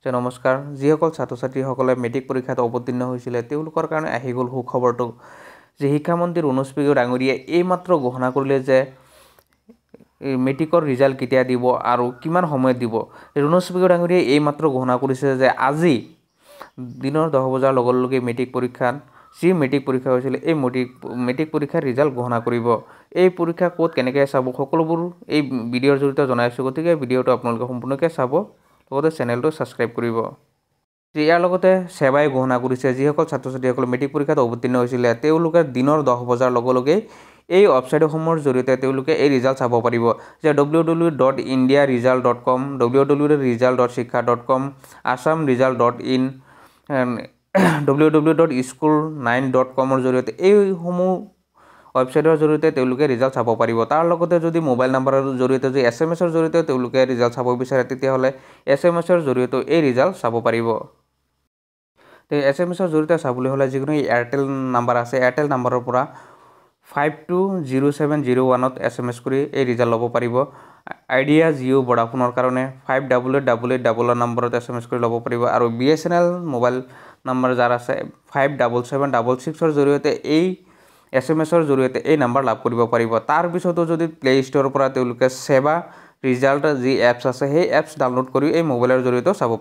যে নমস্কাৰ, যিসকল ছাত্ৰ ছাত্ৰীসকলে মেট্ৰিক পৰীক্ষাত অৱতীৰ্ণ হৈছিলে তেওঁলোকৰ কাৰণে আহি গ'ল সুখবৰটো যে শিক্ষামন্ত্ৰী ৰণোজ পেগু ডাঙৰীয়াই এইমাত্ৰ ঘোষণা কৰিলে যে মেট্ৰিকৰ ৰিজাল্ট কেতিয়া দিব আৰু কিমান সময়ত দিব। ৰণোজ পেগু ডাঙৰীয়াই এইমাত্ৰ ঘোষণা কৰিছে যে আজি দিনৰ 10 বজাৰ লগে লগে মেট্ৰিক পৰীক্ষাত যি মেট্ৰিক পৰীক্ষা হৈছিলে এই মেট্ৰিক পৰীক্ষাৰ ৰিজাল্ট ঘোষণা কৰিব। এই পৰীক্ষা ক'ত কেনেকৈ চাব সকলোবোৰ এই ভিডিঅ'ৰ জৰিয়তে জনাইছোঁ, গতিকে ভিডিঅ'টো আপোনালোকে সম্পূৰ্ণকৈ চাব, লগতে চেনেলটো ছাবস্ক্ৰাইব কৰিব। ইয়াৰ লগতে সেৱাই ঘোষণা কৰিছে যিসকল ছাত্ৰ ছাত্ৰীসকলে মেট্ৰিক পৰীক্ষাত অৱতীৰ্ণ হৈছিলে তেওঁলোকে দিনৰ 10 বজাৰ লগে লগে এই ৱেবছাইটসমূহৰ জৰিয়তে তেওঁলোকে এই ৰিজাল্ট চাব পাৰিব, যে www.indiaresult.com, www.result.shiksha.com, assamresult.in, www.school9.com জৰিয়তে এইসমূহ ৱেবছাইটৰ জৰিয়তে তেওঁলোকে ৰিজাল্ট চাব পাৰিব। তাৰ লগতে যদি মোবাইল নাম্বাৰৰ জৰিয়তে যদি SMS-ৰ জৰিয়তে তেওঁলোকে ৰিজাল্ট চাব বিচাৰে তেতিয়াহ'লে SMS-ৰ জৰিয়তে এই ৰিজাল্ট চাব পাৰিব। SMS-ৰ জৰিয়তে চাবলৈ হ'লে যিকোনো এয়াৰটেল নাম্বাৰ আছে এয়াৰটেল নাম্বাৰৰ পৰা 520701-ত SMS কৰি এই ৰিজাল্ট ল'ব পাৰিব। আইডিয়া জিঅ' ভোডাফোনৰ কাৰণে 5888 নম্বৰত SMS কৰি ল'ব পাৰিব আৰু BSNL মোবাইল নাম্বাৰ যাৰ আছে 57766-ৰ জৰিয়তে এই SMS-ৰ জৰিয়তে এই নাম্বাৰ লাভ কৰিব পাৰিব। তাৰ পিছতো যদি প্লে ষ্ট'ৰৰ পৰা তেওঁলোকে সেৱা ৰিজাল্ট যি এপছ আছে সেই এপছ ডাউনলোড কৰি এই মোবাইলৰ জৰিয়তে চাব